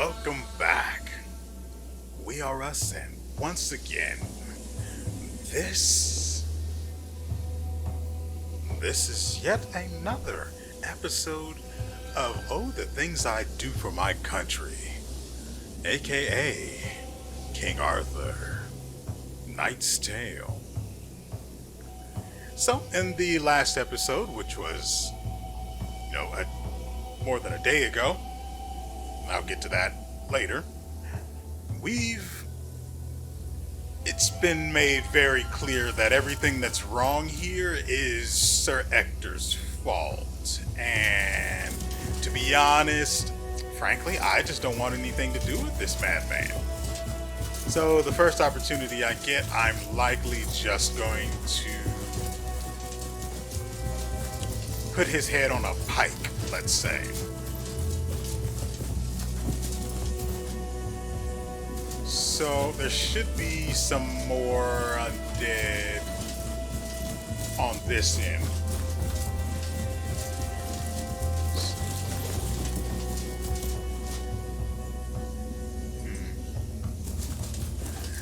Welcome back. We are us, and once again, this this is yet another episode of the Things I Do for My Country, aka King Arthur, Knight's Tale. So, in the last episode, which was, more than a day ago, I'll get to that later, it's been made very clear that everything that's wrong here is Sir Ector's fault. And to be honest, frankly, I just don't want anything to do with this madman. So the first opportunity I get, I'm likely just going to put his head on a pike, let's say. So there should be some more undead on this end.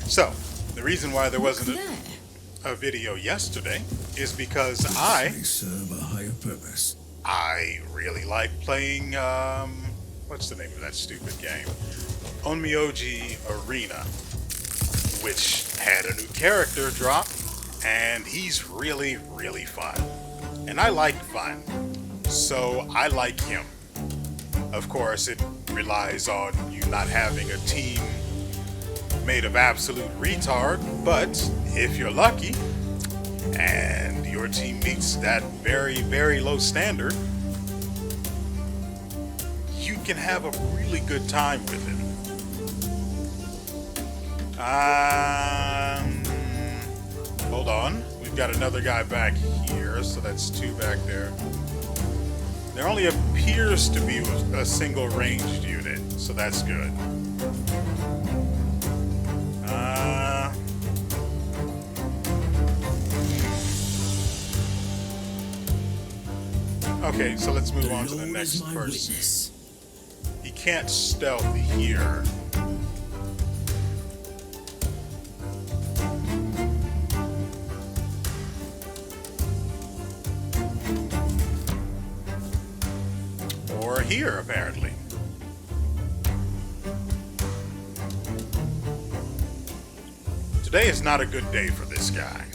So the reason why there wasn't a video yesterday is because They serve a higher purpose. I really like playing what's the name of that stupid game? Onmyoji Arena, which had a new character drop, and he's really, really fun. And I like fun, so I like him. Of course, it relies on you not having a team made of absolute retard, but if you're lucky, and your team meets that very, very low standard, you can have a really good time with it. Hold on. We've got another guy back here, so that's two back there. There only appears to be a single ranged unit, so that's good. Okay, so let's move on to the next person. He can't stealth here. Or here, apparently. Today is not a good day for this guy.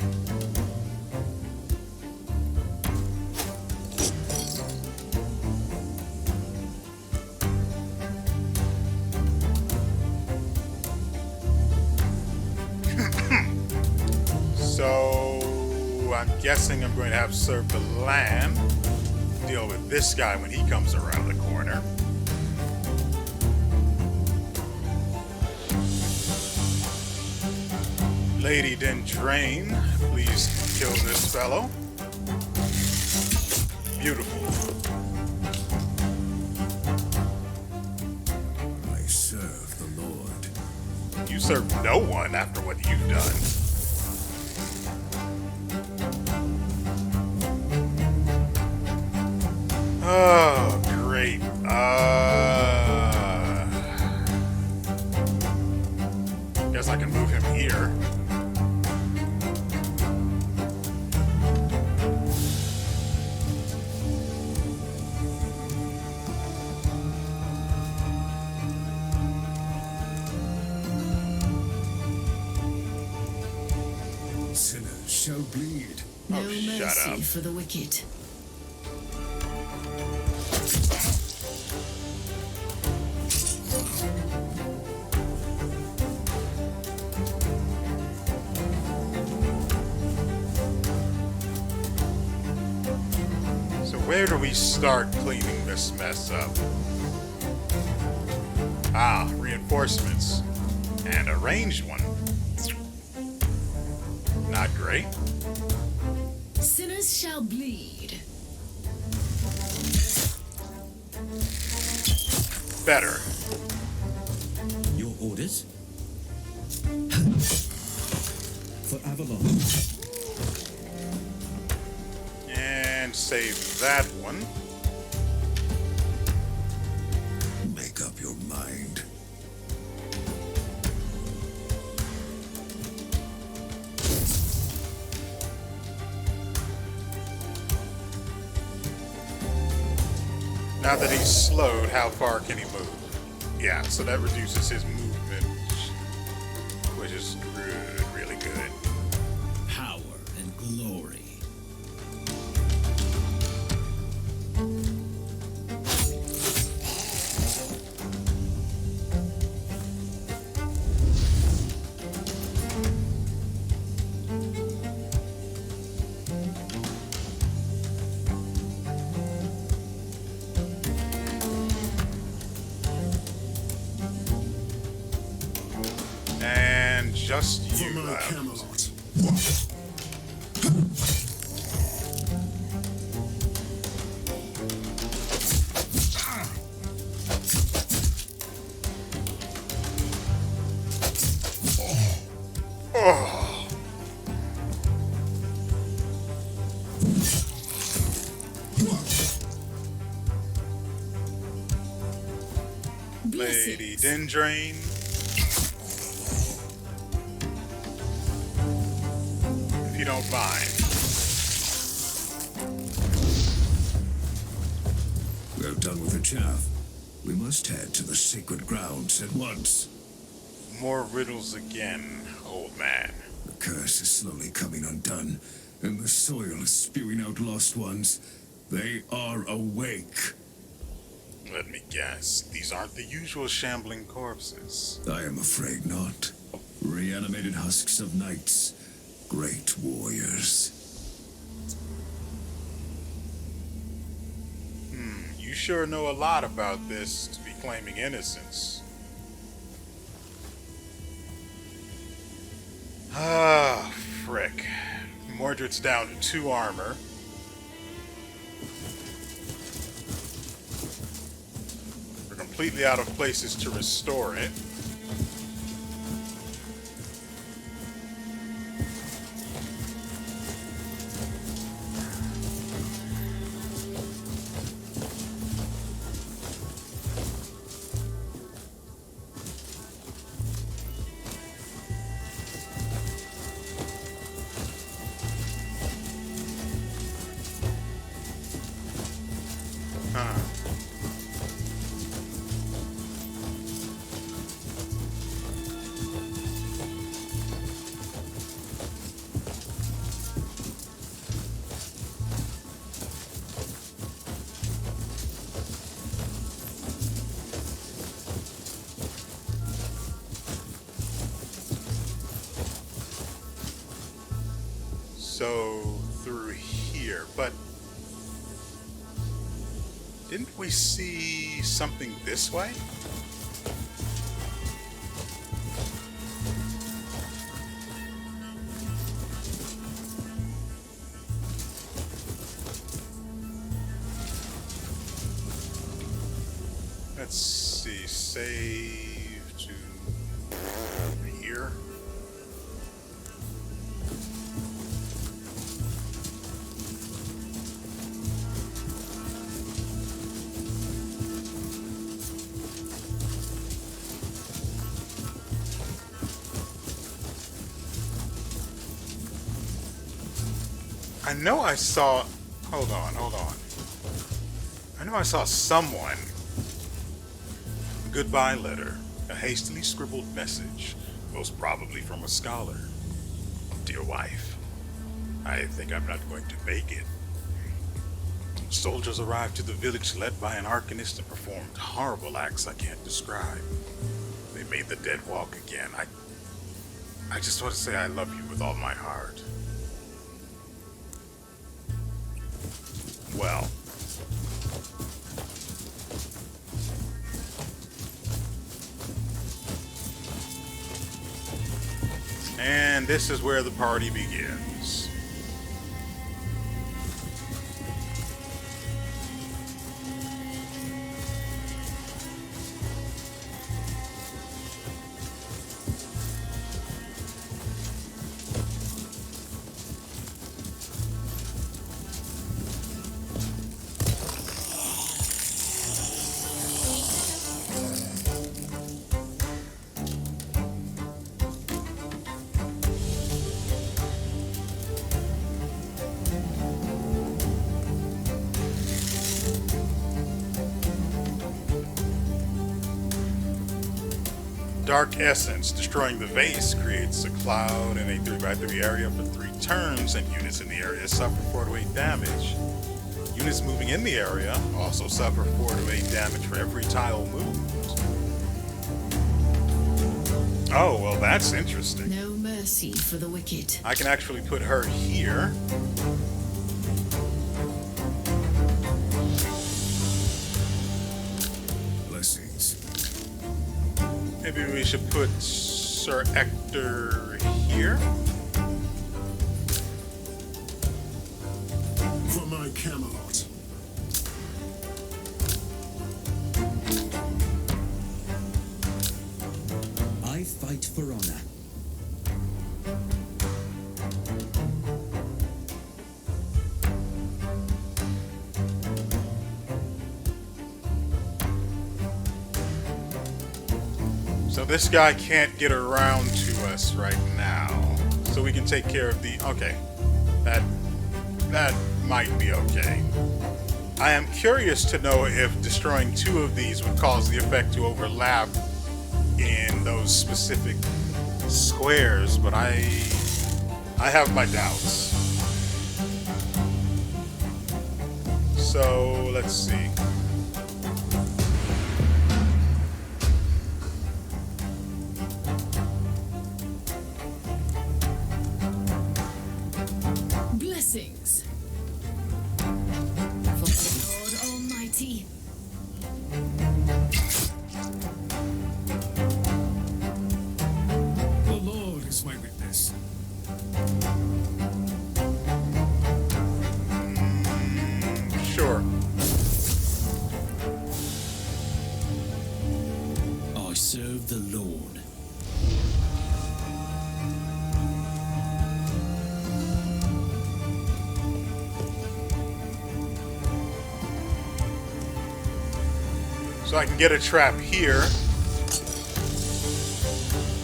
So I'm guessing I'm going to have Serve the Land deal with this guy when he comes around the corner. Lady Dendrain, please kill this fellow. Beautiful. I serve the Lord. You serve no one after what you've done. Oh, great. Guess I can move him here. Sinners shall bleed. No shut up. mercy for the wicked. So where do we start cleaning this mess up? Ah, reinforcements. And a ranged one. Not great. Sinners shall bleed. Better. Your orders? For Avalon. And save that one. Make up your mind. Now that he's slowed, how far can he move? Yeah, so that reduces his movement, which is good, really good. Power and glory. And just you For my left. Camelot. Oh. Lady Blessings. Dendrain. If you don't mind. We're done with the chaff. We must head to the sacred grounds at once. More riddles again, old man. The curse is slowly coming undone, and the soil is spewing out lost ones. They are awake. Let me guess, these aren't the usual shambling corpses. I am afraid not. Reanimated husks of knights, great warriors. You sure know a lot about this to be claiming innocence. Ah, frick. Mordred's down to 2 armor. We're completely out of places to restore it. Huh. So, through here, but didn't we see something this way? Let's see, save to here. I know I saw... Hold on. I know I saw someone. A goodbye letter. A hastily scribbled message. Most probably from a scholar. Dear wife, I think I'm not going to make it. Soldiers arrived to the village led by an arcanist and performed horrible acts I can't describe. They made the dead walk again. I just want to say I love you with all my heart. Well. And this is where the party begins. Dark Essence. Destroying the vase creates a cloud in a 3x3 area for 3 turns, and units in the area suffer 4 to 8 damage. Units moving in the area also suffer 4 to 8 damage for every tile moved. Oh, well, that's interesting. No mercy for the wicked. I can actually put her here. Blessings. Maybe we should put Sir Ector here. For my Camelot. I fight for honor. So this guy can't get around to us right now. So we can take care of the... Okay. That might be okay. I am curious to know if destroying 2 of these would cause the effect to overlap in those specific squares, but I have my doubts. So let's see. Blessings. For the Lord Almighty. The Lord is my witness. Sure. I serve the Lord. So I can get a trap here.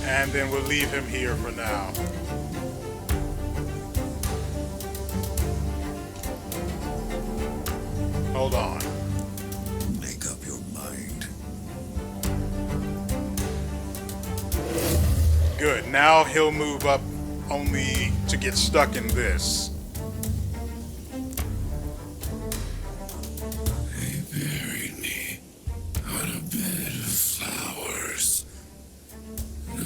And then we'll leave him here for now. Hold on. Make up your mind. Good. Now he'll move up only to get stuck in this. They buried me on a bed of flowers. Now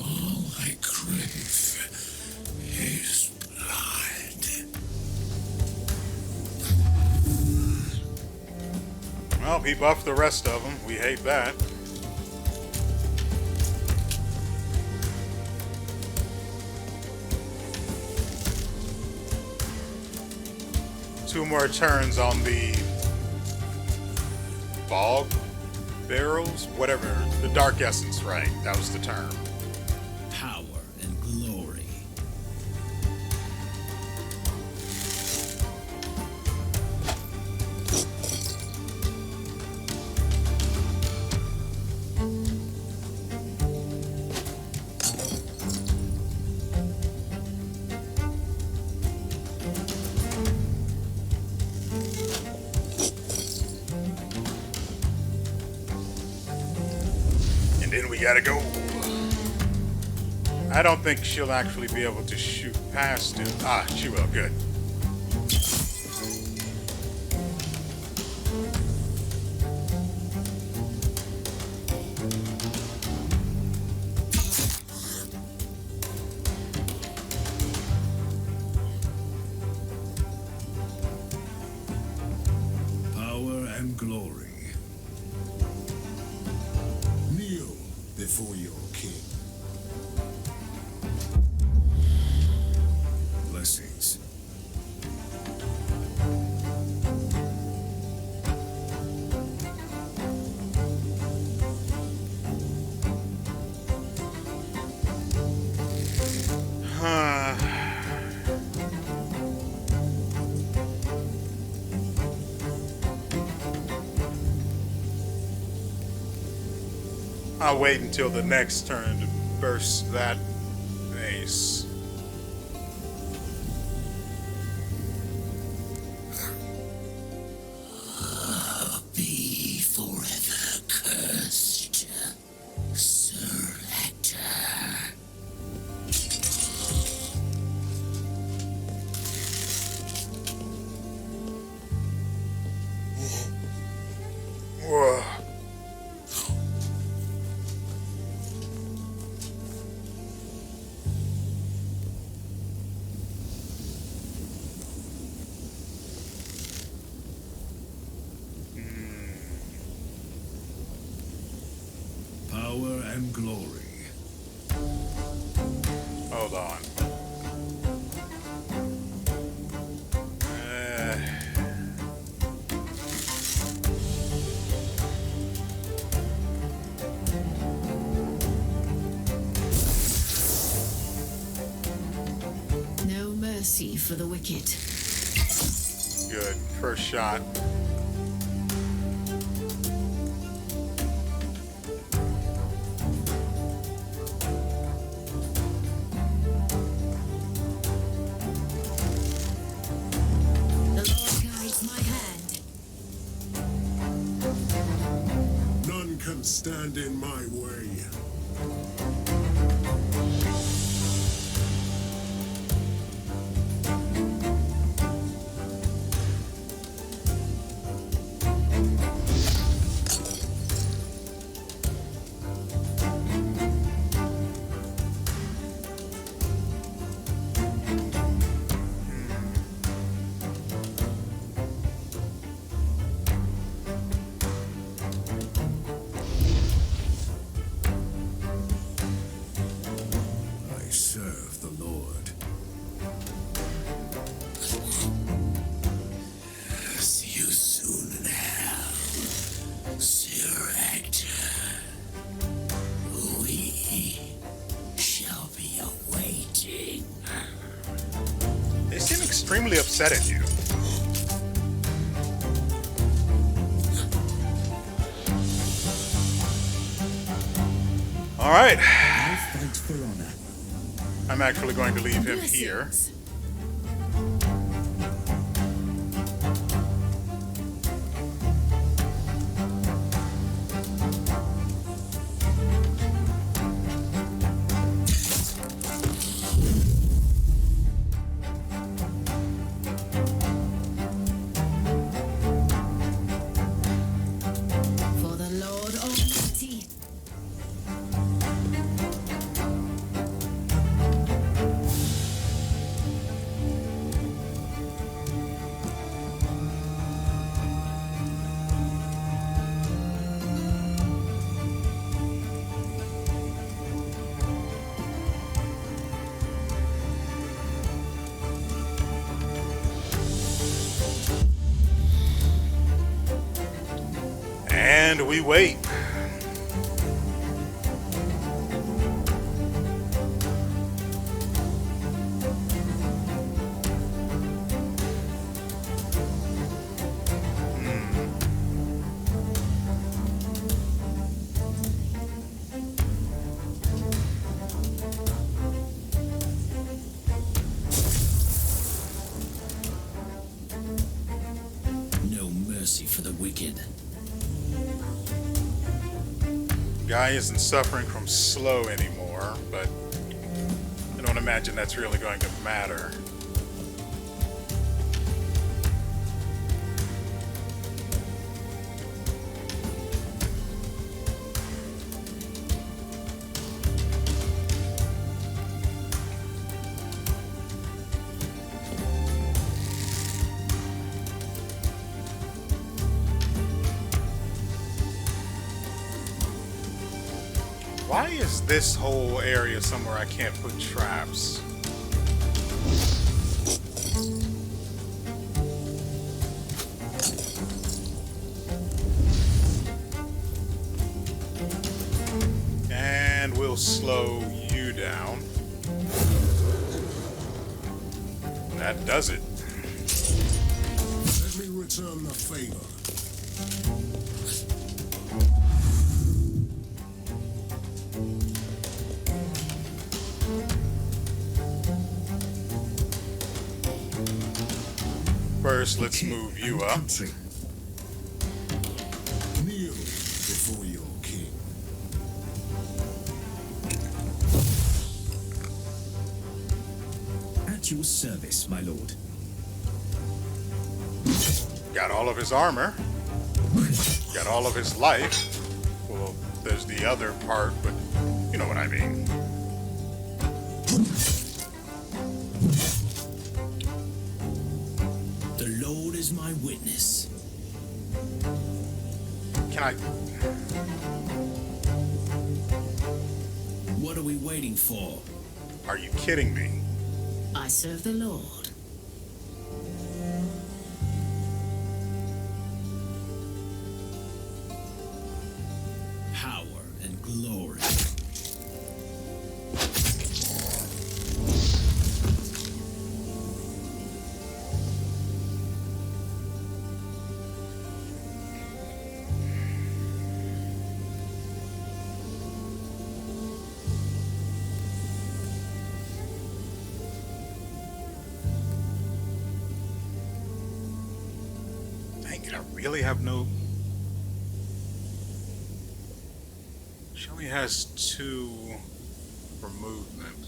all I crave is blood. Well, he buffed the rest of them. We hate that. Two more turns on the bog barrels, whatever. The dark essence, right? That was the term. Power and glory. And then we gotta go. I don't think she'll actually be able to shoot past him. Ah, she will. Good. Power and glory. Kneel before your king. Blessings. I'll wait until the next turn to burst that vase. Be forever cursed, Sir power and glory. Hold on. No mercy for the wicked. Good. First shot. The Lord guides my hand. None can stand in my way. I serve the Lord. See you soon in hell, Sir Hector. We shall be awaiting. They seem extremely upset at you. All right. I fight for honor. I'm actually going to leave him here. Blessings. For the Lord Almighty. And we wait. No mercy for the wicked. Guy isn't suffering from slow anymore, but I don't imagine that's really going to matter. Why is this whole area somewhere I can't put traps? And we'll slow you down. That does it. Let me return the favor. First, let's move you up. Country. Kneel before your king. At your service, my lord. Got all of his armor. Got all of his life. Well, there's the other part, but you know what I mean. The Lord is my witness. Can I... What are we waiting for? Are you kidding me? I serve the Lord. Power and glory. Dang it, I really have no... She only has 2 for movement.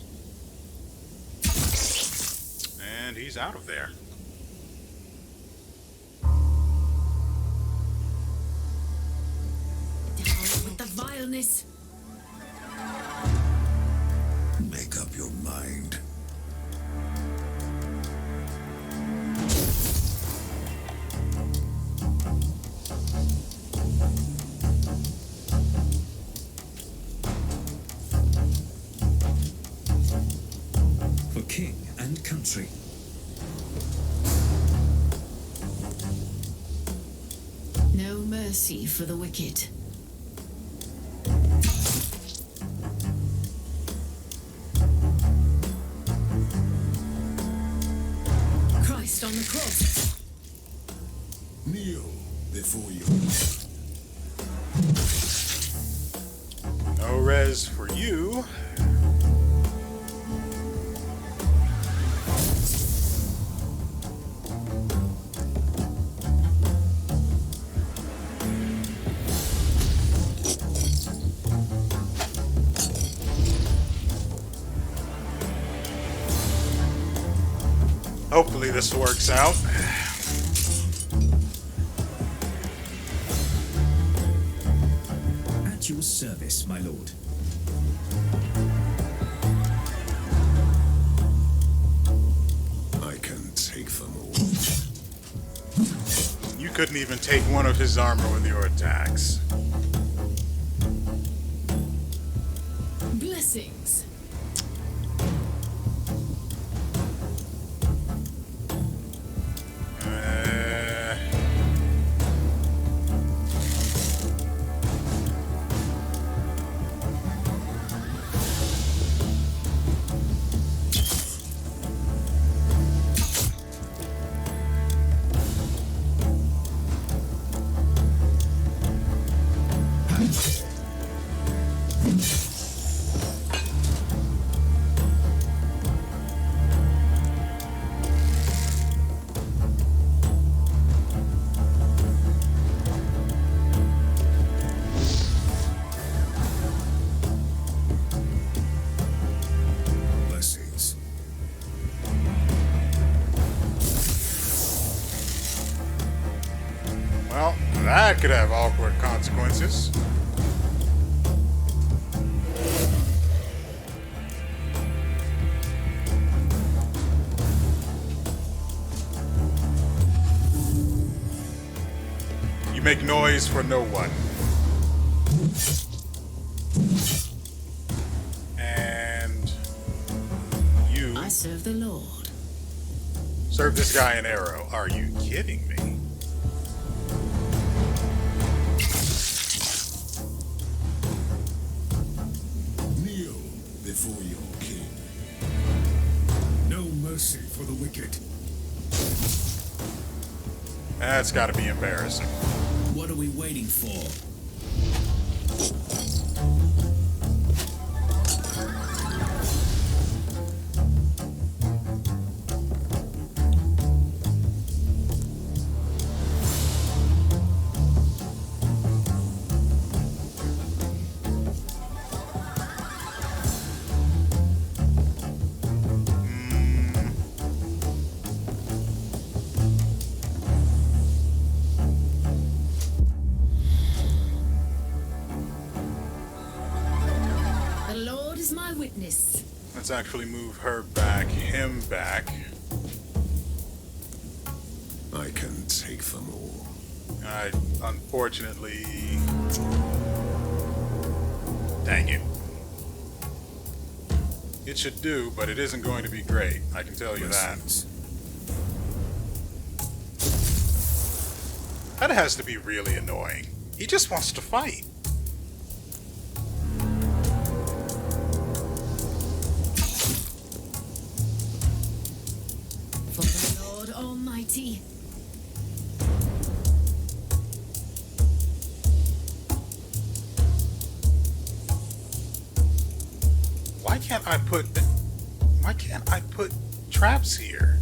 And he's out of there. Down with the vileness. Make up your mind. For king and country. No mercy for the wicked. Christ on the cross. Kneel before you. No res for you. Hopefully this works out. At your service, my lord. I can take them all. You couldn't even take one of his armor with your attacks. Blessings. Blessings. Well, that could have awkward consequences. You make noise for no one. And you I serve the Lord. serve this guy an arrow. Are you kidding me? Kneel before your king. No mercy for the wicked. That's got to be embarrassing. What are we waiting for? The Lord is my witness. Let's actually move her back, him back. I can take them all. I unfortunately... Dang it. It should do, but it isn't going to be great. I can tell you that. Lessons. That has to be really annoying. He just wants to fight. For the Lord Almighty. Why can't I put traps here?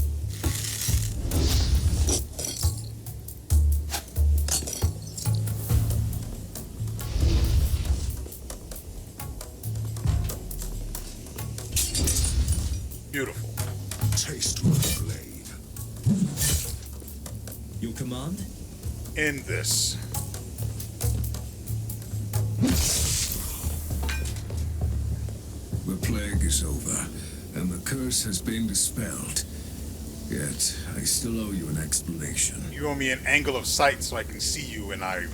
Beautiful. Taste my blade. Your command? End this. The plague is over, and the curse has been dispelled. Yet, I still owe you an explanation. You owe me an angle of sight so I can see you when I,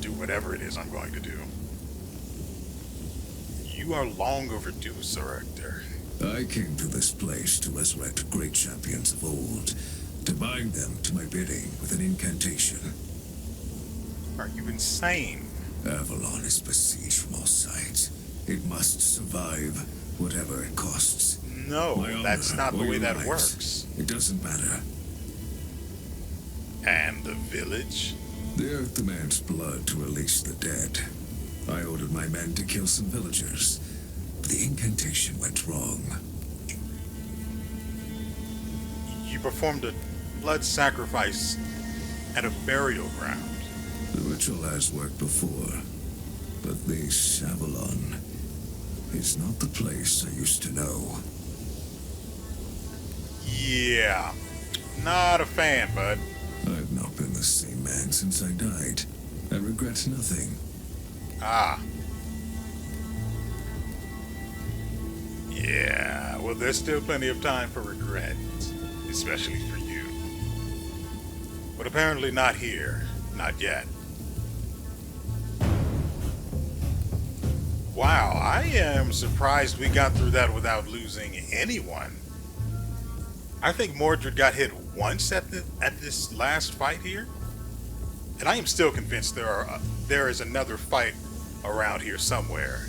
do whatever it is I'm going to do. You are long overdue, Sir Hector. I came to this place to resurrect great champions of old, to bind them to my bidding with an incantation. Are you insane? Avalon is besieged from all sides. It must survive, whatever it costs. No, My that's honor not the or way your that lives. works. It doesn't matter. And the village? The earth demands blood to release the dead. I ordered my men to kill some villagers, but the incantation went wrong. You performed a blood sacrifice at a burial ground. The ritual has worked before, but this Avalon is not the place I used to know. Yeah. Not a fan, bud. I've not been the same man since I died. I regret nothing. Ah. Yeah, well, there's still plenty of time for regret, especially for you. But apparently not here. Not yet. Wow, I am surprised we got through that without losing anyone. I think Mordred got hit once at this last fight here, and I am still convinced there is another fight around here somewhere.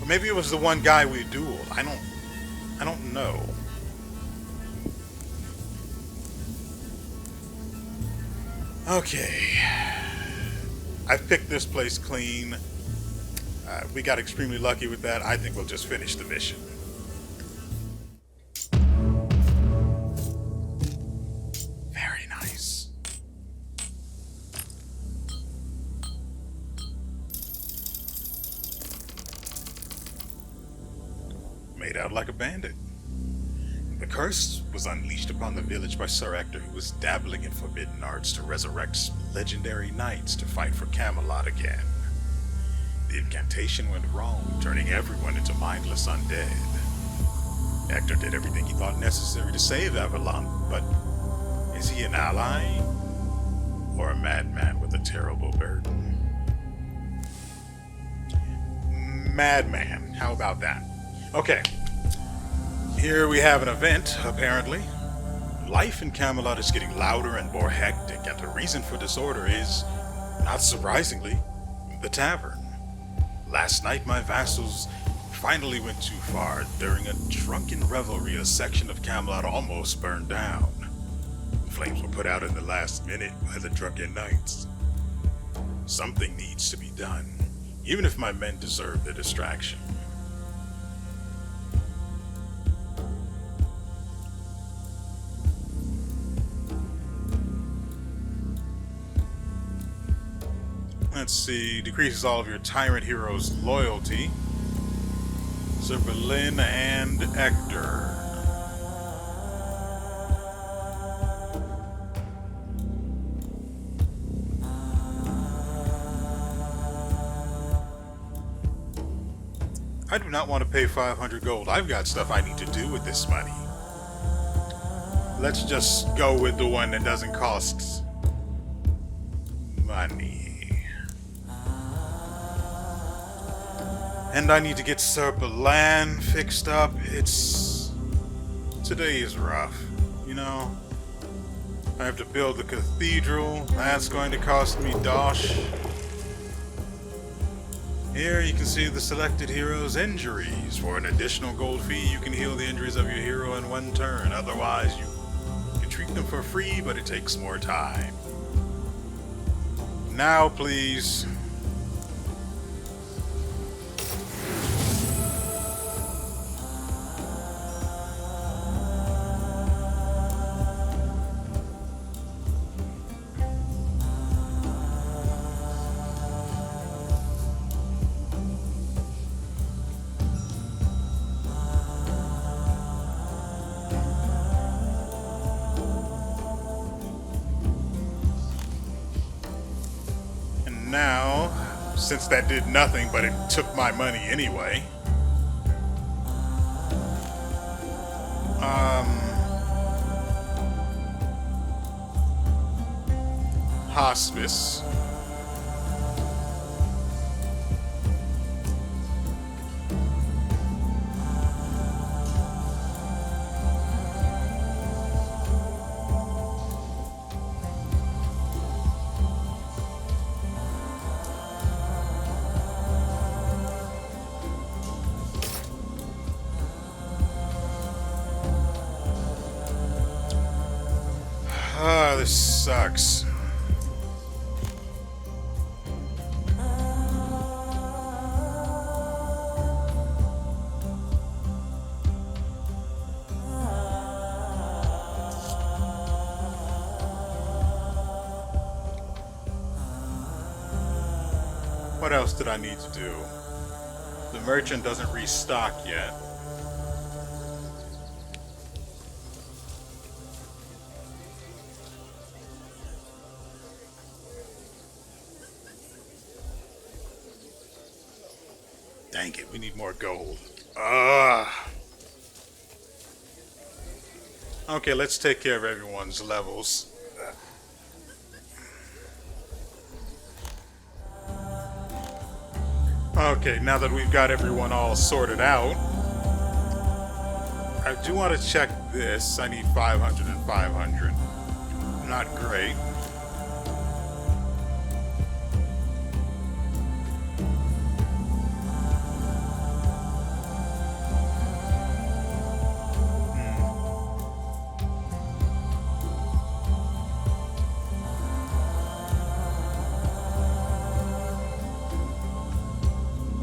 Or maybe it was the one guy we dueled. I don't know. Okay. I've picked this place clean. We got extremely lucky with that. I think we'll just finish the mission. Very nice. Made out like a bandit. The curse was unleashed upon the village by Sir Hector, who was dabbling in forbidden arts to resurrect legendary knights to fight for Camelot again. The incantation went wrong, turning everyone into mindless undead. Hector did everything he thought necessary to save Avalon, but is he an ally? Or a madman with a terrible burden? Madman, how about that? Okay. Here we have an event, apparently. Life in Camelot is getting louder and more hectic, and the reason for this order is, not surprisingly, the tavern. Last night, my vassals finally went too far. During a drunken revelry, a section of Camelot almost burned down. Flames were put out in the last minute by the drunken knights. Something needs to be done, even if my men deserve the distraction. Let's see, decreases all of your tyrant heroes' loyalty. Sir Berlin and Hector. I do not want to pay 500 gold. I've got stuff I need to do with this money. Let's just go with the one that doesn't cost money. And I need to get Serpa land fixed up. Today is rough, you know? I have to build a cathedral. That's going to cost me dosh. Here you can see the selected hero's injuries. For an additional gold fee, you can heal the injuries of your hero in one turn. Otherwise, you can treat them for free, but it takes more time. Now, please. Now, since that did nothing, but it took my money anyway. Hospice. Ah, this sucks. What else did I need to do? The merchant doesn't restock yet. Dang it, we need more gold. Okay, let's take care of everyone's levels. Okay, now that we've got everyone all sorted out, I do want to check this. I need 500 and 500. Not great.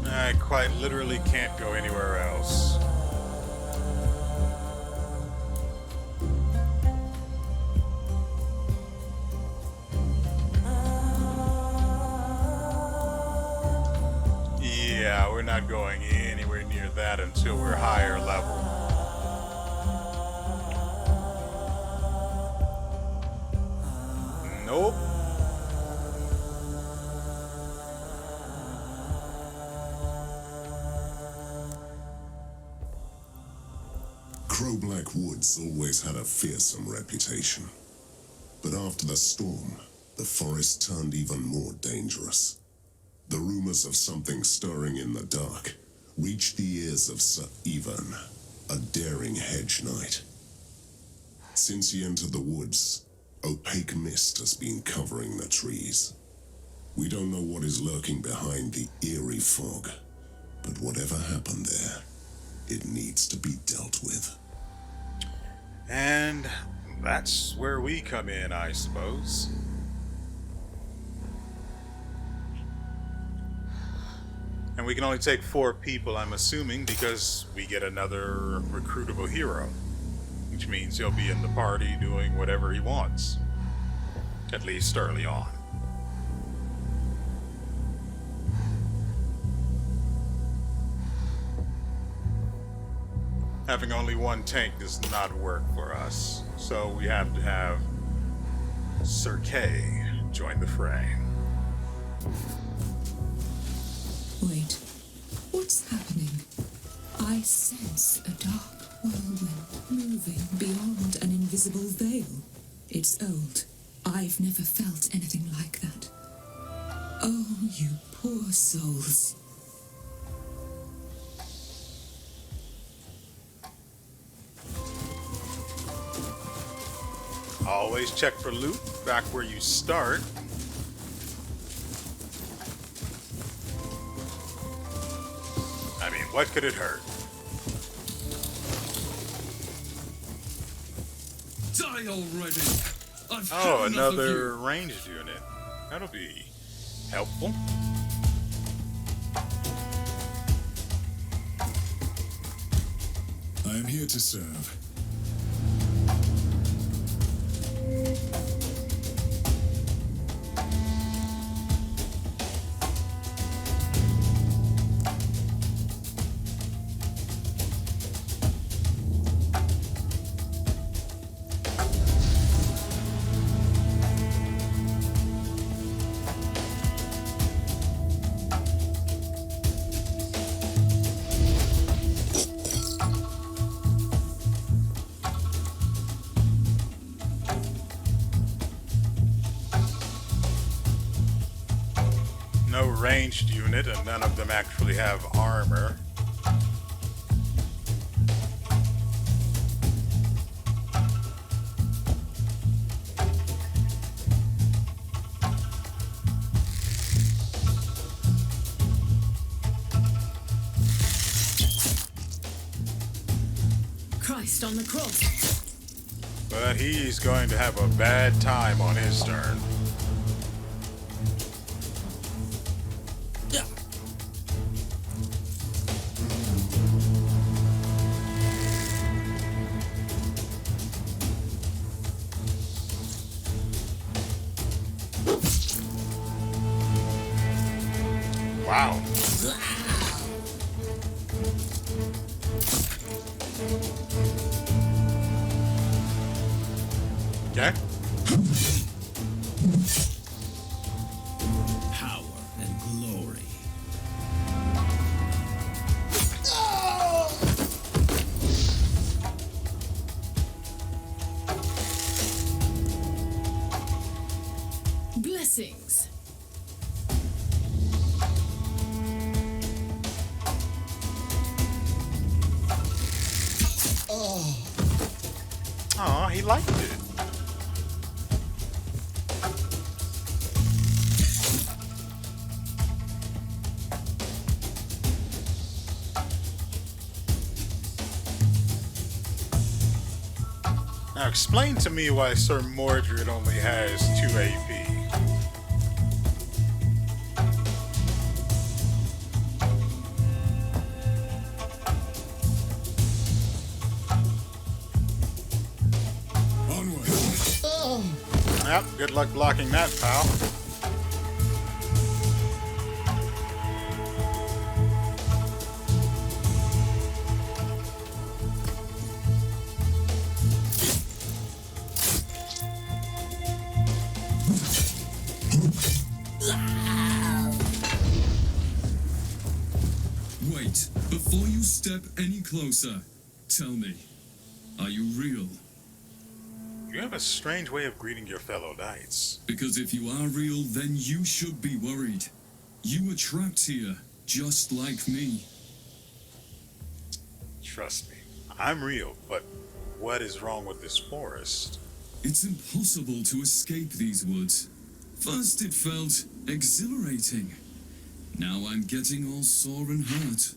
I quite literally can't go anywhere else. Yeah, we're not going anywhere near that until we're higher level. Nope. Crowblack Woods always had a fearsome reputation. But after the storm, the forest turned even more dangerous. The rumors of something stirring in the dark reached the ears of Sir Ivan, a daring hedge knight. Since he entered the woods, opaque mist has been covering the trees. We don't know what is lurking behind the eerie fog, but whatever happened there, it needs to be dealt with. And that's where we come in, I suppose. And we can only take 4 people, I'm assuming, because we get another recruitable hero. Which means he'll be in the party doing whatever he wants. At least early on. Having only one tank does not work for us, so we have to have Sir Kay join the fray. Wait, what's happening? I sense a dark whirlwind moving beyond an invisible veil. It's old. I've never felt anything like that. Oh, you poor souls. Always check for loot back where you start. I mean, what could it hurt? Die already! I've Oh, had enough of another you. ranged unit. That'll be helpful. I am here to serve. No ranged unit, and none of them actually have armor. Christ on the cross. But he's going to have a bad time on his turn. Wow. Okay. Power and glory. Blessings. Aw, he liked it. Now explain to me why Sir Mordred only has 2 AP. Onward. Yep, good luck blocking that, pal. Wait, before you step any closer, tell me, are you real? You have a strange way of greeting your fellow knights. Because if you are real, then you should be worried. You were trapped here, just like me. Trust me, I'm real, but what is wrong with this forest? It's impossible to escape these woods. First it felt exhilarating. Now I'm getting all sore and hurt.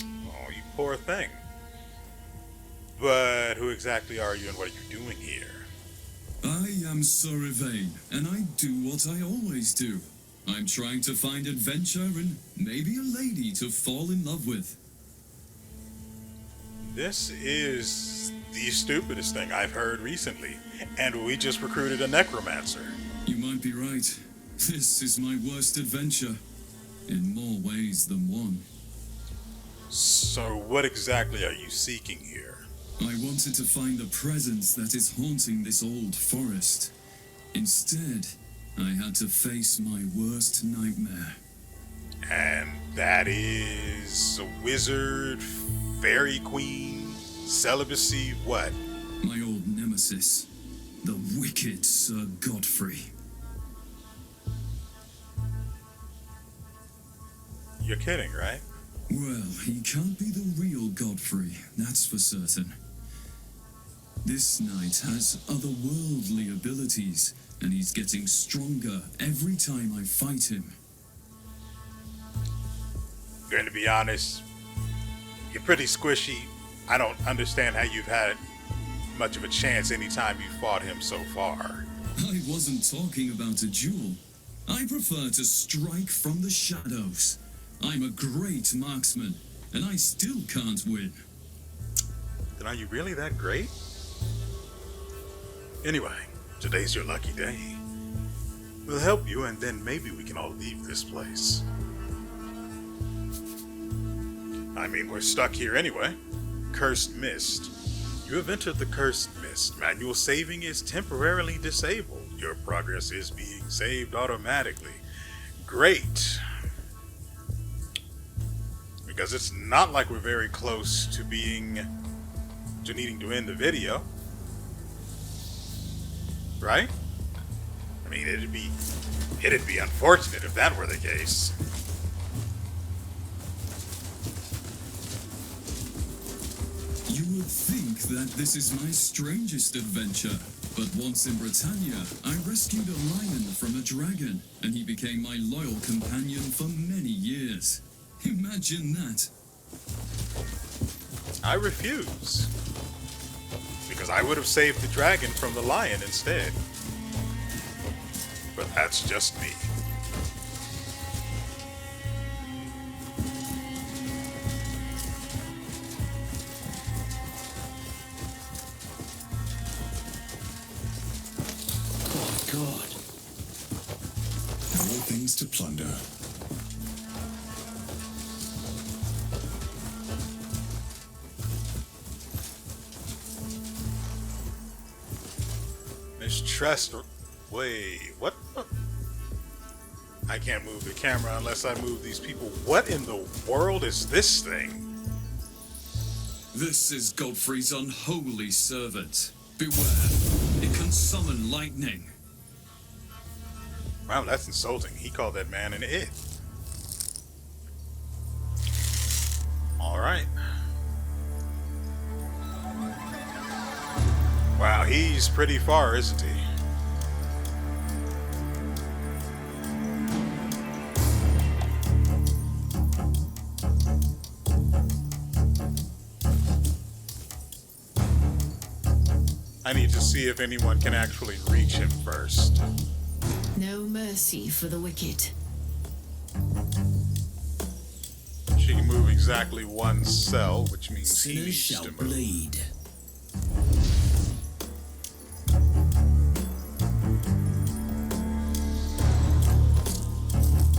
Oh, you poor thing. But who exactly are you and what are you doing here? I am Sir Yvain, and I do what I always do. I'm trying to find adventure and maybe a lady to fall in love with. This is the stupidest thing I've heard recently, and we just recruited a necromancer. You might be right. This is my worst adventure. In more ways than one. So what exactly are you seeking here? I wanted to find the presence that is haunting this old forest. Instead, I had to face my worst nightmare. And that is a wizard, fairy queen, celibacy, what? My old nemesis, the wicked Sir Godfrey. You're kidding, right? Well, he can't be the real Godfrey, that's for certain. This knight has otherworldly abilities, and he's getting stronger every time I fight him. Going to be honest, you're pretty squishy. I don't understand how you've had much of a chance anytime you fought him so far. I wasn't talking about a duel. I prefer to strike from the shadows. I'm a great marksman, and I still can't win. Then are you really that great? Anyway, today's your lucky day. We'll help you, and then maybe we can all leave this place. I mean, we're stuck here anyway. Cursed Mist. You have entered the Cursed Mist. Manual saving is temporarily disabled. Your progress is being saved automatically. Great. Because it's not like we're very close to needing to end the video. Right? I mean, it'd be unfortunate if that were the case. You would think that this is my strangest adventure, but once in Britannia, I rescued a lion from a dragon, and he became my loyal companion for many years. Imagine that. I refuse. Because I would have saved the dragon from the lion instead. But that's just me. Oh, God. More things to plunder. Mistrust. Wait, what? I can't move the camera unless I move these people. What in the world is this thing? This is Godfrey's unholy servant. Beware, it can summon lightning. Wow, that's insulting. He called that man an it. Alright. Wow, he's pretty far, isn't he? I need to see if anyone can actually reach him first. No mercy for the wicked. She can move exactly one cell, which means he Sinners needs shall to move. bleed.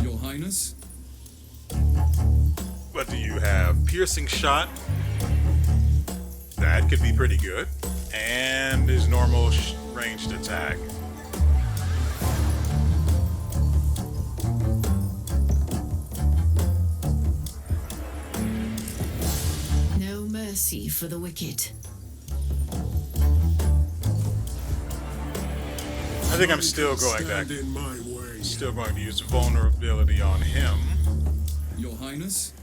Your Highness? What do you have? Piercing shot. That could be pretty good. And his normal ranged attack. No mercy for the wicked. I think I'm still going back. Stand in my way. Still going to use vulnerability on him. Your Highness?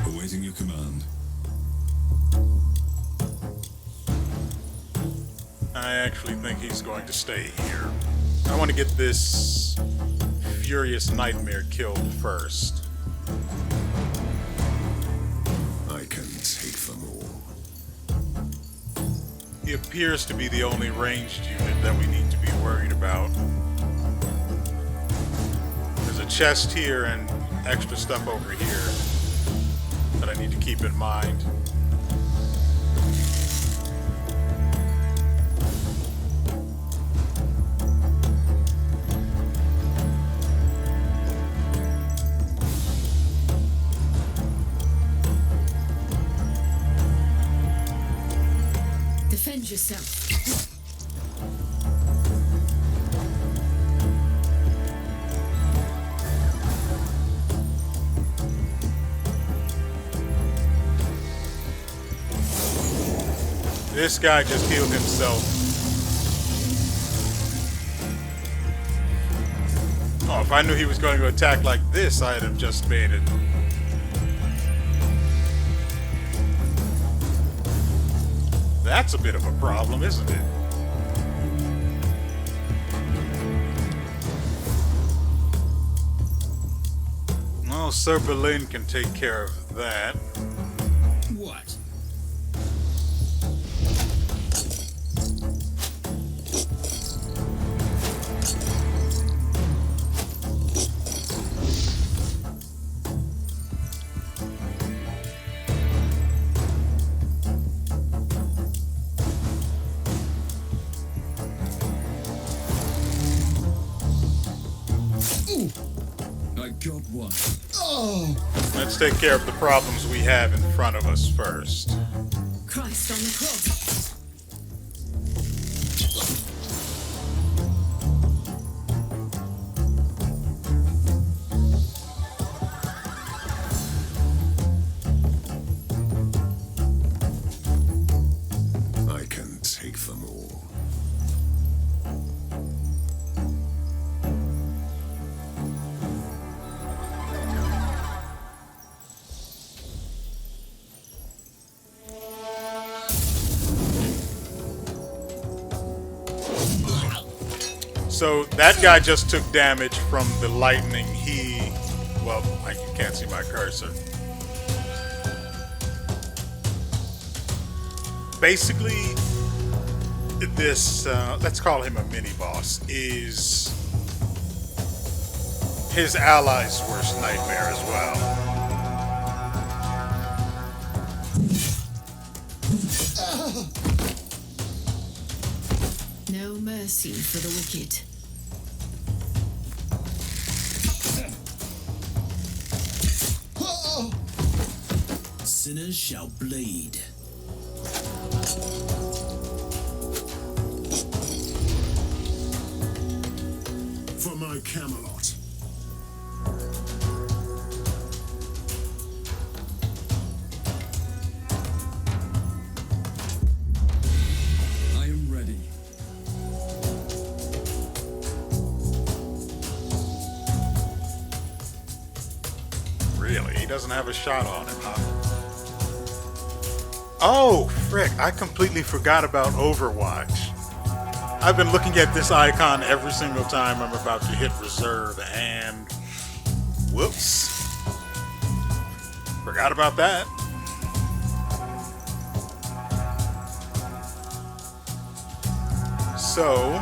Awaiting your command. I actually think he's going to stay here. I want to get this Furious Nightmare killed first. I can take them all. He appears to be the only ranged unit that we need to be worried about. There's a chest here and extra stuff over here that I need to keep in mind. Defend yourself. This guy just healed himself. Oh, if I knew he was going to attack like this, I'd have just made it That's a bit of a problem, isn't it? Well, Sir Berlin can take care of that. What? I got one. Let's take care of the problems we have in front of us first. Christ on the cross. I can take them all. So that guy just took damage from the lightning. Well, you can't see my cursor. Basically, this, let's call him a mini-boss, is his ally's worst nightmare as well. No mercy for the wicked. Sinners shall bleed. For my Camelot. I am ready. Really? He doesn't have a shot on him, huh? Oh, frick. I completely forgot about Overwatch. I've been looking at this icon every single time I'm about to hit reserve, and whoops. Forgot about that. So,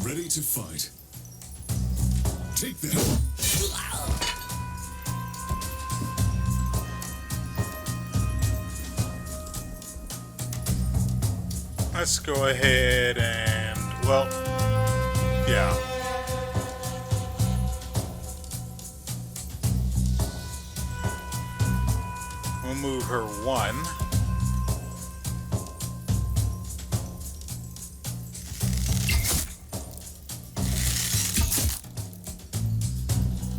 Ready to fight. Take that. let's go ahead and, well, yeah. We'll move her one.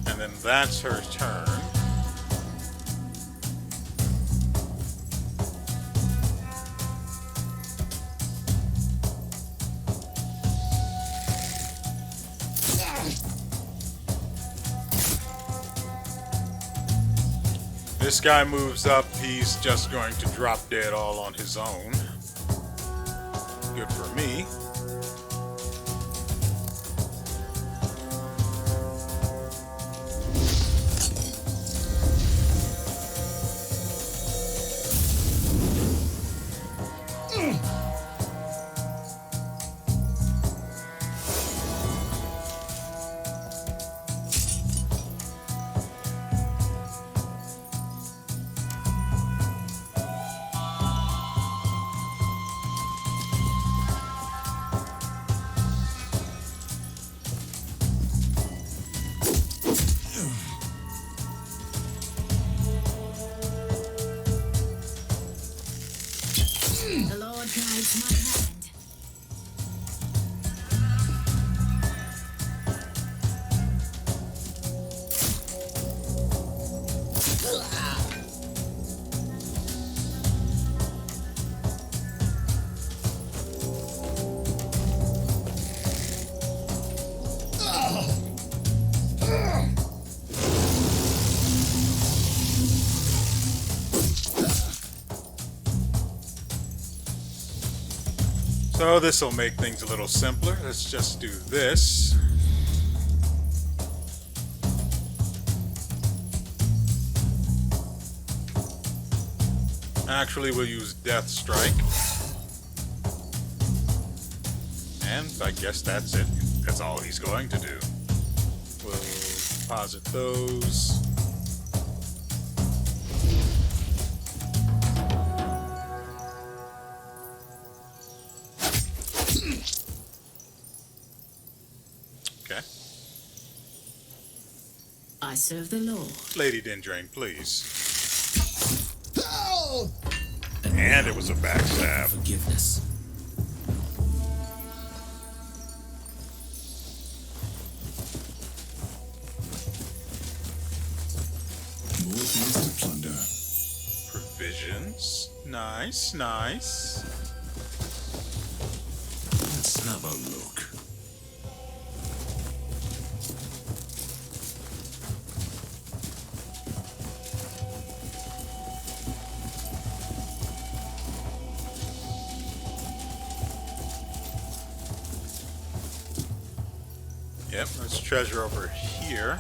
And then that's her turn. This guy moves up, he's just going to drop dead all on his own. Good for me. guides my hand. So this will make things a little simpler. Let's just do this. Actually, we'll use Death Strike. And I guess that's it. That's all he's going to do. We'll deposit those. Okay. I serve the Lord. Lady Dindrain, please. And it was a backstab. Forgiveness. More things to plunder. Provisions. Nice, nice. Let's have a look. Yep, there's treasure over here.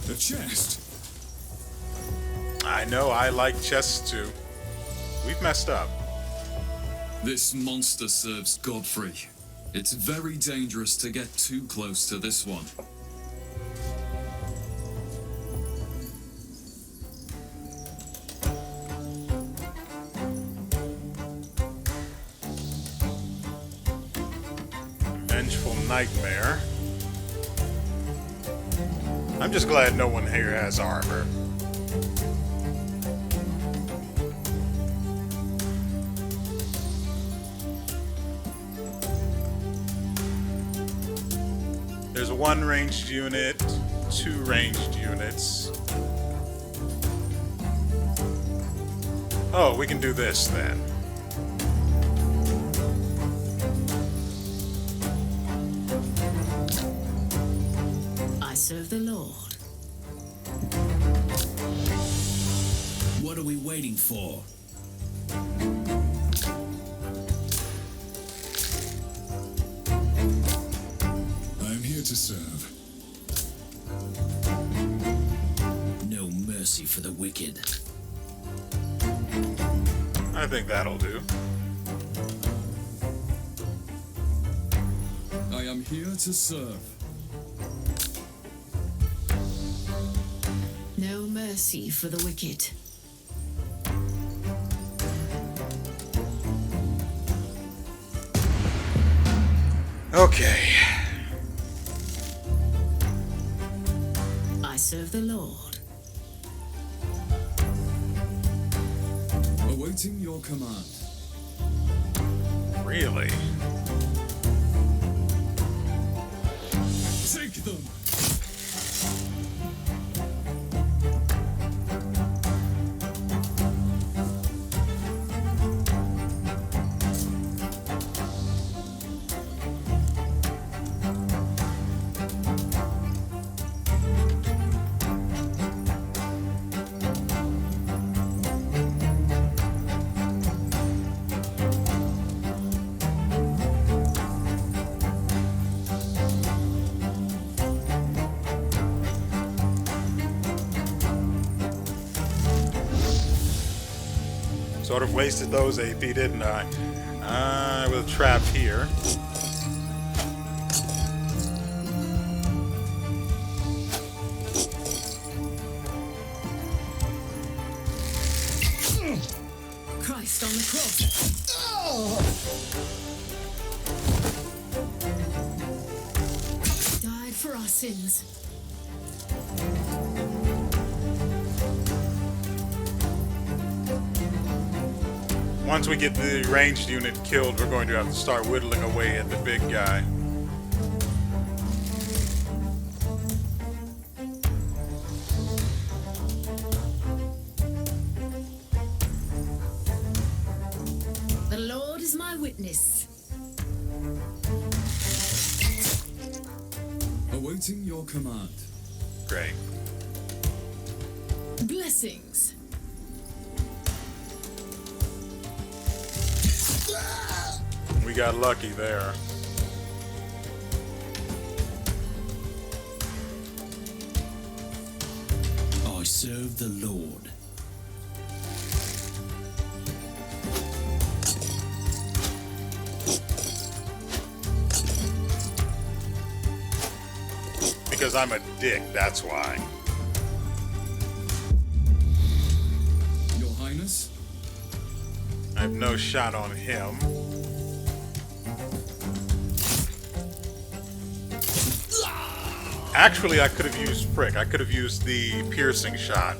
A chest. I know, I like chests too. We've messed up. This monster serves Godfrey. It's very dangerous to get too close to this one. Vengeful Nightmare. I'm just glad no one here has armor. There's one ranged unit, 2 ranged units. Oh, we can do this then. I serve the Lord. What are we waiting for? I'm here to serve. No mercy for the wicked. I think that'll do. I am here to serve. No mercy for the wicked. Okay. I serve the Lord. Awaiting your command. Really? Take them! Sort of wasted those AP, didn't I? I will trap here. Christ on the cross. Died for our sins. Once we get the ranged unit killed, we're going to have to start whittling away at the big guy. The Lord is my witness. Awaiting your command. Great. Blessings. We got lucky there. I serve the Lord. Because I'm a dick, that's why. Your Highness? I have no shot on him. Actually, I could have used prick. I could have used the piercing shot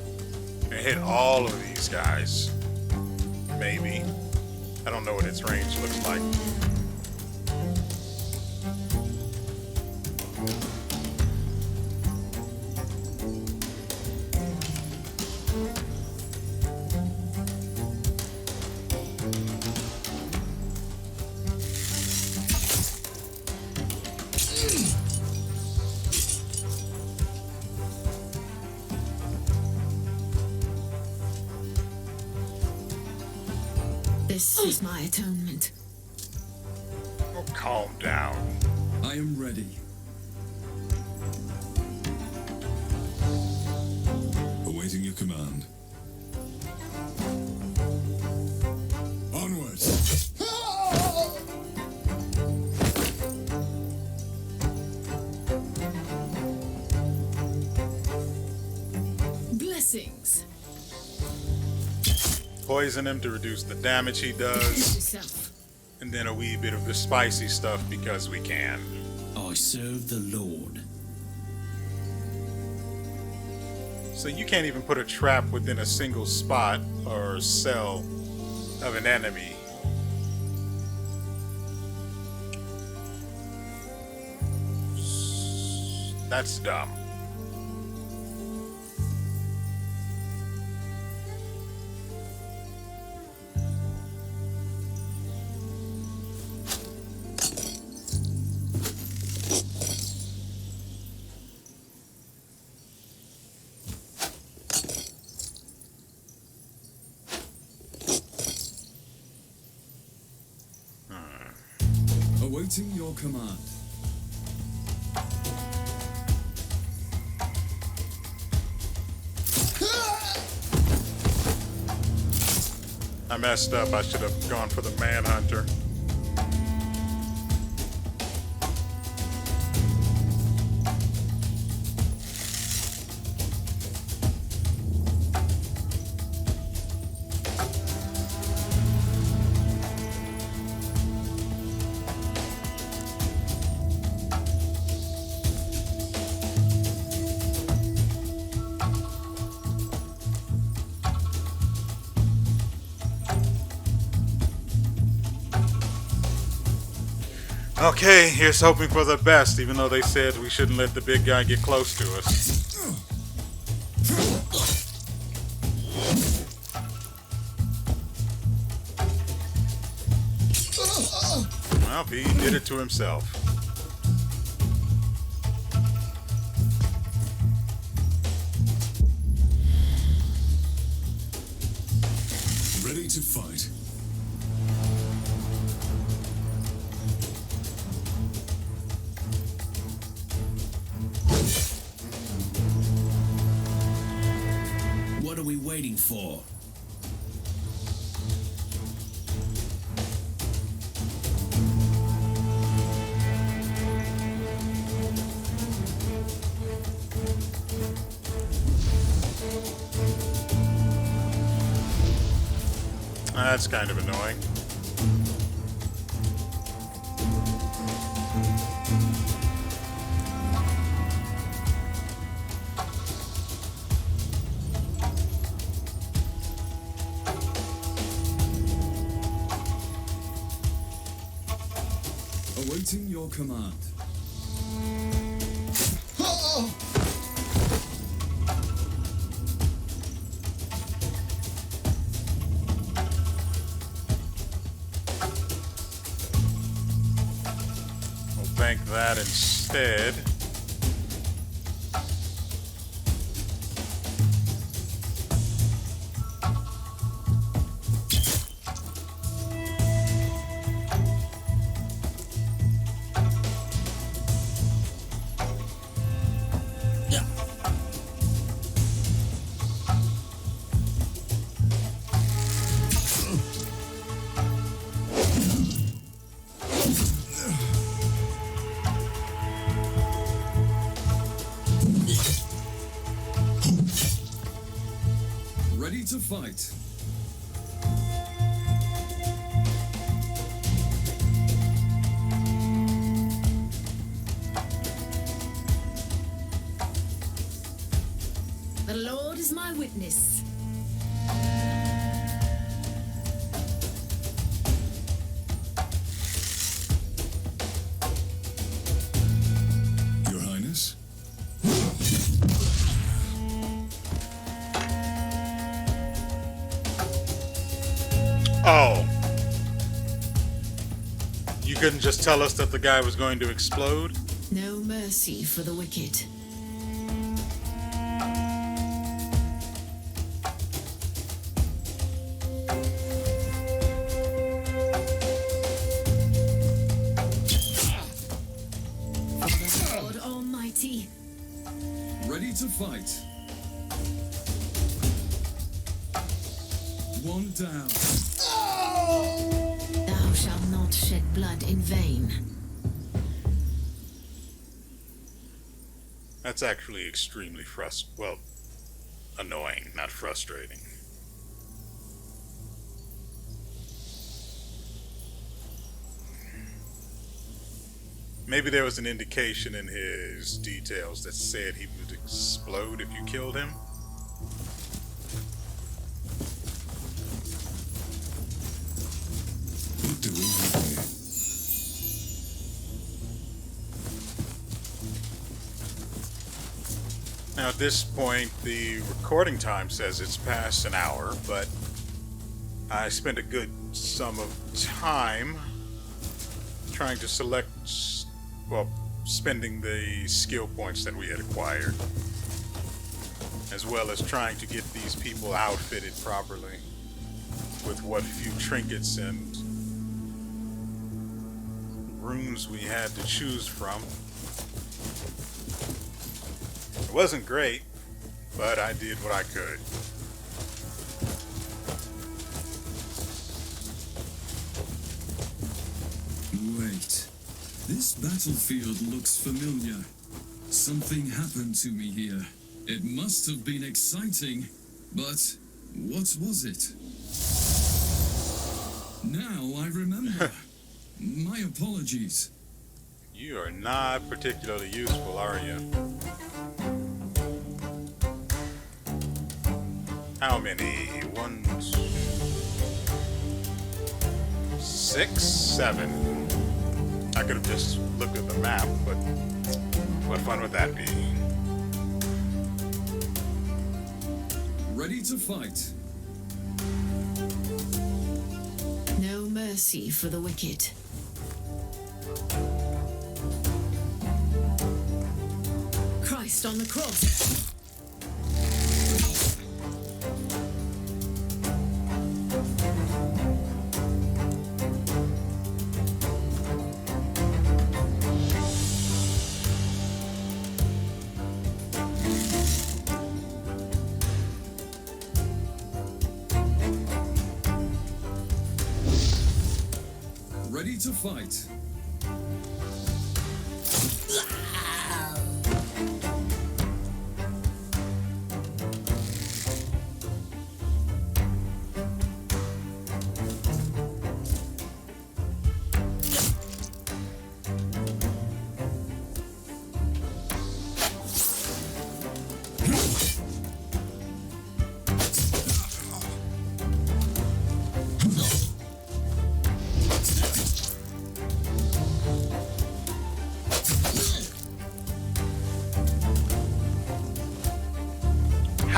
and hit all of these guys. Maybe. I don't know what its range looks like. This is my atonement. Oh, calm down. I am ready. Awaiting your command. Onward! Blessings. Poison him to reduce the damage he does. Yourself. And then a wee bit of the spicy stuff because we can. I serve the Lord. So you can't even put a trap within a single spot or cell of an enemy. That's dumb. Awaiting your command. I messed up. I should have gone for the manhunter. Okay, here's hoping for the best, even though they said we shouldn't let the big guy get close to us. Well, he did it to himself. Ready to fight. What are we waiting for? That's kind of annoying. Awaiting your command. We'll bank that instead. Ready to fight. The Lord is my witness. Your Highness? Oh. You couldn't just tell us that the guy was going to explode? No mercy for the wicked. For the Lord Almighty. Ready to fight. One down. Thou shalt not shed blood in vain. That's actually extremely annoying, not frustrating. Maybe there was an indication in his details that said he would explode if you killed him. What do we have here? Now at this point, the recording time says it's past an hour, but I spent a good sum of time trying to select, spending the skill points that we had acquired, as well as trying to get these people outfitted properly with what few trinkets and runes we had to choose from. It wasn't great, but I did what I could. Wait. This battlefield looks familiar. Something happened to me here. It must have been exciting, but what was it? Now I remember. My apologies. You are not particularly useful, are you? How many? 1, 2, 6, 7. I could have just looked at the map, but what fun would that be? Ready to fight. No mercy for the wicked. Christ on the cross. Ready to fight.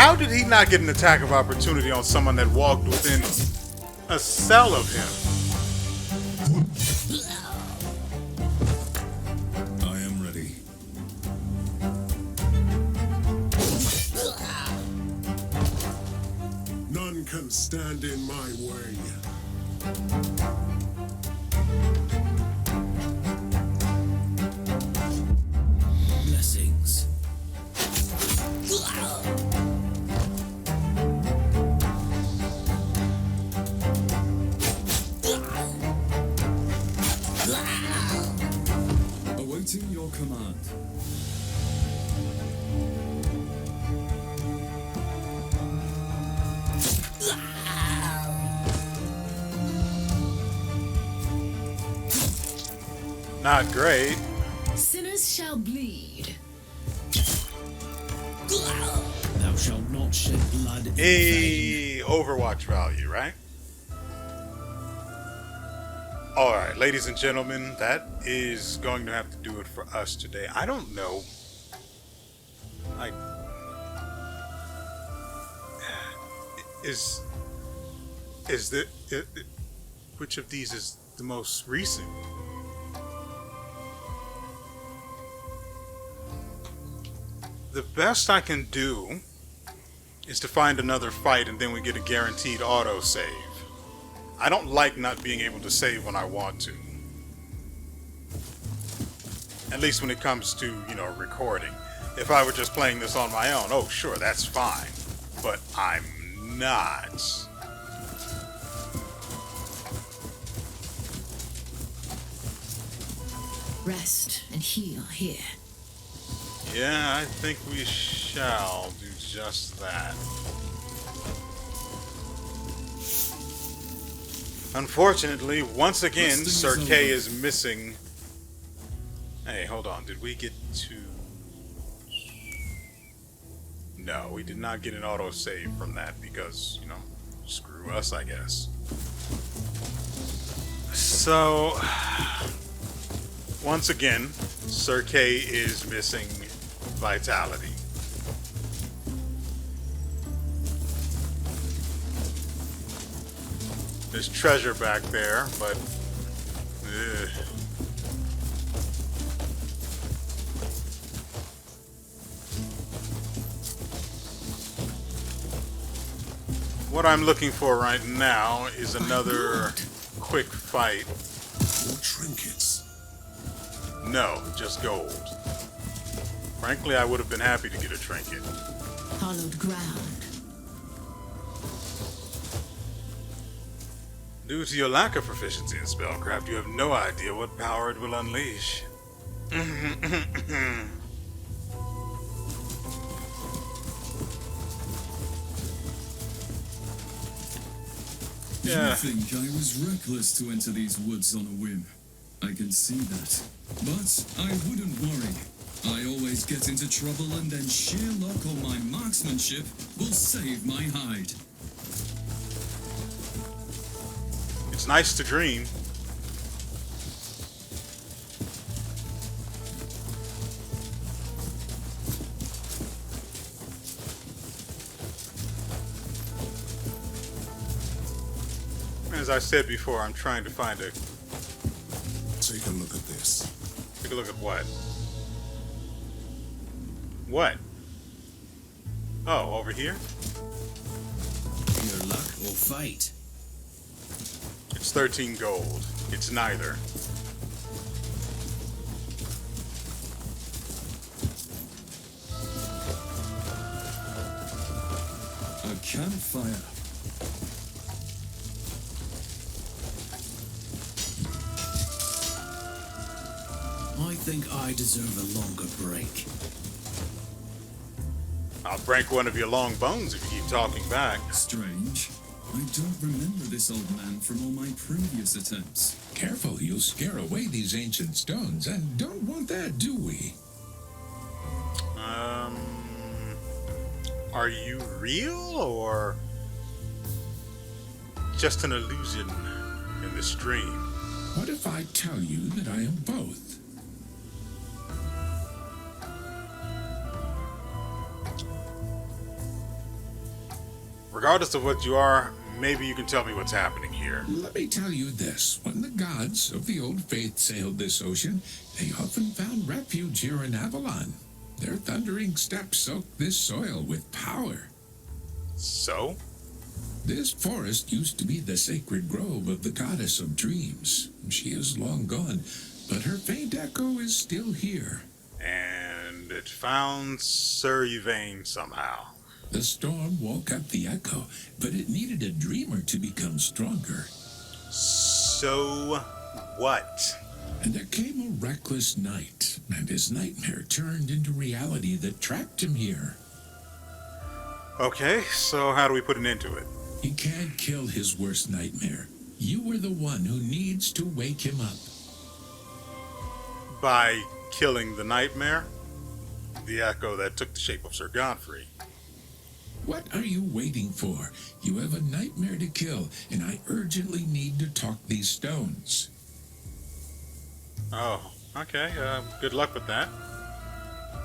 How did he not get an attack of opportunity on someone that walked within a cell of him? I am ready. None can stand in my way. Blessings. Awaiting your command. Not great. Sinners shall bleed. Thou shalt not shed blood in vain. A Overwatch value, right? Alright, ladies and gentlemen, that is going to have to do it for us today. I don't know. Like, is the which of these is the most recent? The best I can do is to find another fight and then we get a guaranteed autosave. I don't like not being able to save when I want to. At least when it comes to, you know, recording. If I were just playing this on my own, oh sure, that's fine. But I'm not. Rest and heal here. Yeah, I think we shall do just that. Unfortunately, once again, Sir K is missing. Hey, hold on. Did we get to... No, we did not get an autosave from that because, you know, screw us, I guess. So, once again, Sir K is missing vitality. There's treasure back there, but what I'm looking for right now is another quick fight. More trinkets. No, just gold. Frankly, I would have been happy to get a trinket. Hollowed ground. Due to your lack of proficiency in spellcraft, you have no idea what power it will unleash. Yeah. You think I was reckless to enter these woods on a whim. I can see that. But I wouldn't worry. I always get into trouble and then sheer luck or my marksmanship will save my hide. It's nice to dream. As I said before, I'm trying to find a... Take a look at this. Take a look at what? What? Oh, over here? Your luck or fate? It's 13 gold. It's neither. A campfire. I think I deserve a longer break. I'll break one of your long bones if you keep talking back. Strange. I don't remember this old man from all my previous attempts. Careful, you'll scare away these ancient stones, and don't want that, do we? Are you real or just an illusion in this dream? What if I tell you that I am both? Regardless of what you are, maybe you can tell me what's happening here. Let me tell you this. When the gods of the old faith sailed this ocean, they often found refuge here in Avalon. Their thundering steps soaked this soil with power. So? This forest used to be the sacred grove of the goddess of dreams. She is long gone, but her faint echo is still here. And it found Sir Yvain somehow. The storm woke up the echo, but it needed a dreamer to become stronger. So what? And there came a reckless night, and his nightmare turned into reality that trapped him here. Okay, so how do we put an end to it? He can't kill his worst nightmare. You are the one who needs to wake him up. By killing the nightmare? The echo that took the shape of Sir Godfrey. What are you waiting for? You have a nightmare to kill, and I urgently need to talk these stones. Oh, okay. Good luck with that.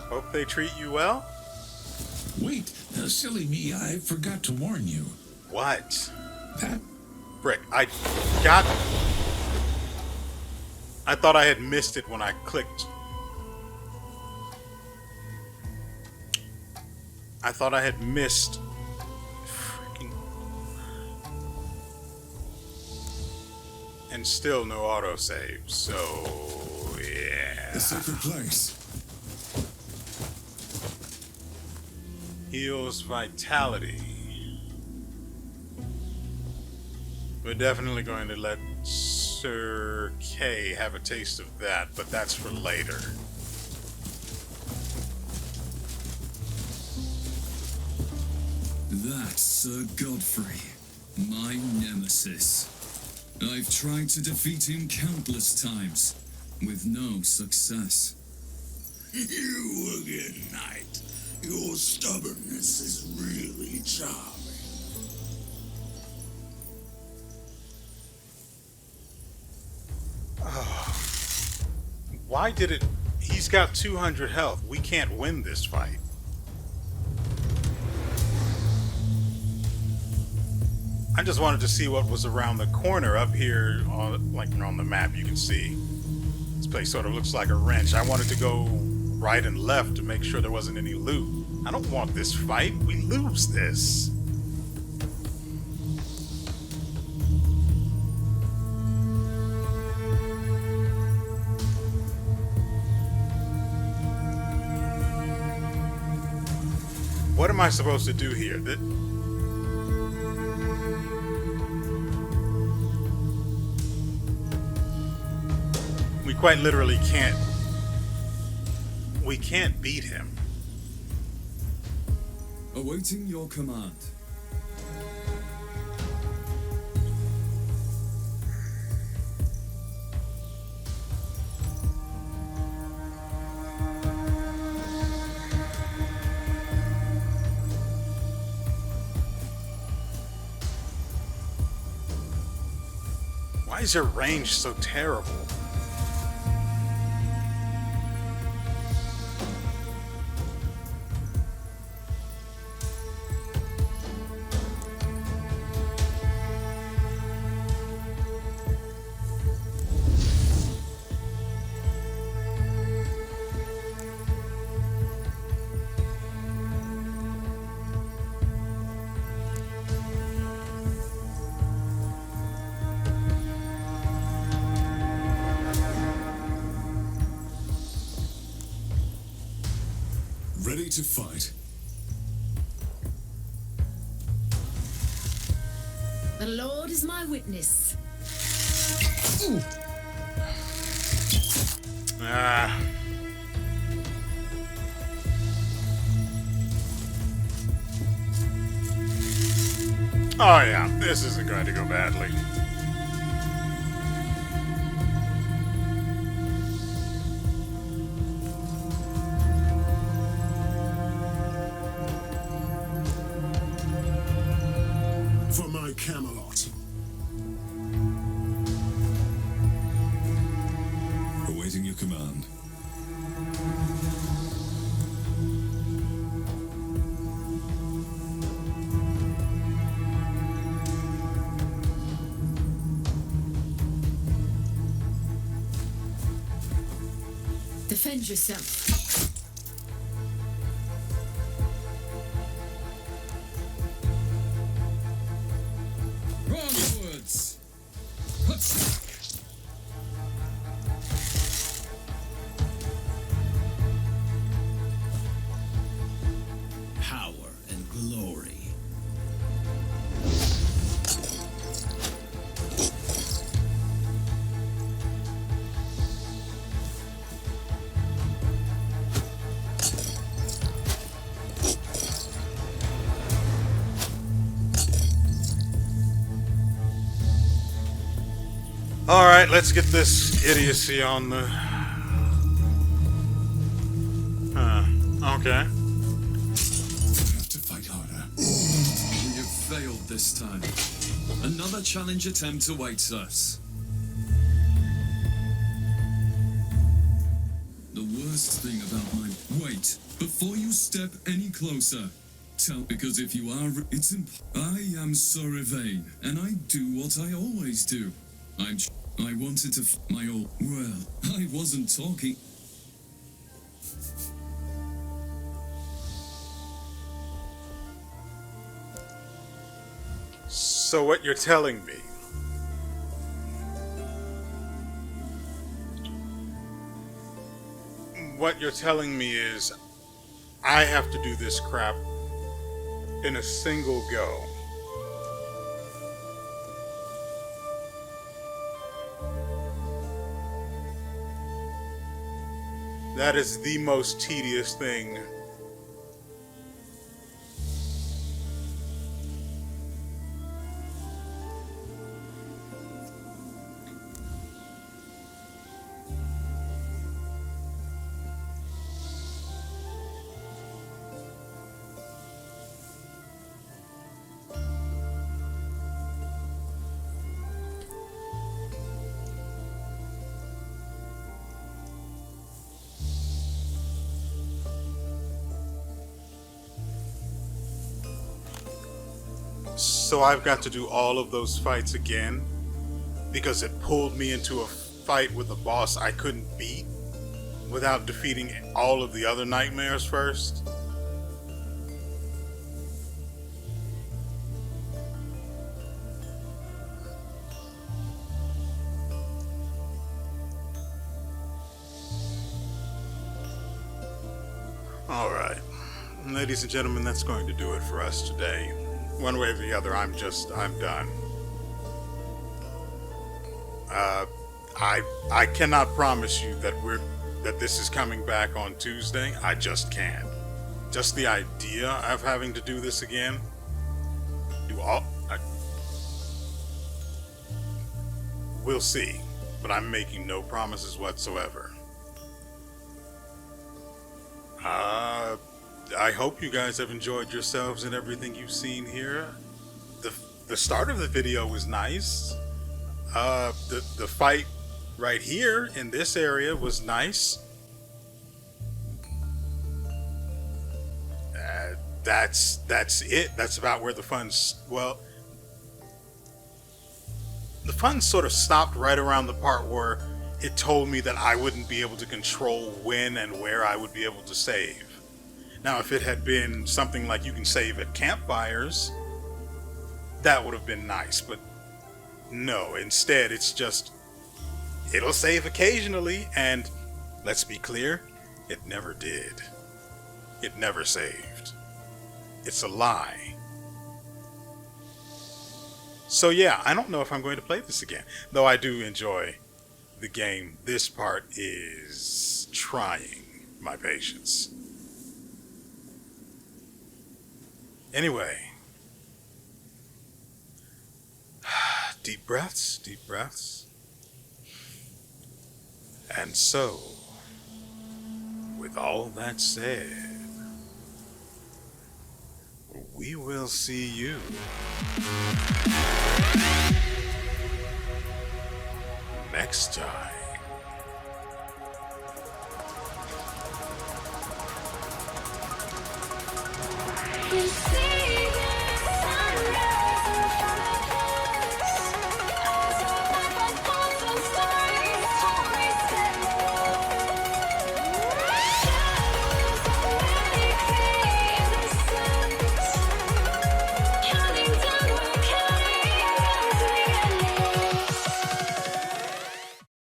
Hope they treat you well? Wait, silly me, I forgot to warn you. What? That Frick, I thought I had missed it when I clicked. I thought I had missed. Freaking. And still no autosave, so yeah. The sacred place. Heals vitality. We're definitely going to let Sir K have a taste of that, but that's for later. That's Sir Godfrey, my nemesis. I've tried to defeat him countless times, with no success. You again, knight. Your stubbornness is really charming. Why did it... He's got 200 health. We can't win this fight. I just wanted to see what was around the corner up here on, like, on the map. You can see this place sort of looks like a wrench. I wanted to go right and left to make sure there wasn't any loot. I don't want this fight. We lose this. What am I supposed to do here? We quite literally can't. We can't beat him. Awaiting your command. Why is your range so terrible? Ready to fight. The Lord is my witness. Ah. Oh yeah, this isn't going to go badly. For my Camelot. Awaiting your command. Defend yourself. Onwards! Power and glory. Alright, let's get this idiocy on the... okay. Have to fight harder. We have failed this time. Another challenge attempt awaits us. The worst thing about my... Wait, before you step any closer, because if you are... I am sorry, Vane, and I do what I always do. I wanted to my old... Well, I wasn't talking... So what you're telling me... What you're telling me is... I have to do this crap in a single go. That is the most tedious thing. So I've got to do all of those fights again because it pulled me into a fight with a boss I couldn't beat without defeating all of the other nightmares first. Alright, ladies and gentlemen, that's going to do it for us today. One way or the other, I'm done. I cannot promise you that this is coming back on Tuesday. I just can't. Just the idea of having to do this again, we'll see, but I'm making no promises whatsoever. I hope you guys have enjoyed yourselves and everything you've seen here. The start of the video was nice. The fight right here in this area was nice. That's it. That's about where the fun's... Well, the fun sort of stopped right around the part where it told me that I wouldn't be able to control when and where I would be able to save. Now, if it had been something like you can save at campfires, that would have been nice, but no, instead it's just, it'll save occasionally, and let's be clear, it never did. It never saved. It's a lie. So yeah, I don't know if I'm going to play this again, though I do enjoy the game. This part is trying my patience. Anyway, deep breaths, deep breaths. And so, with all that said, we will see you next time. This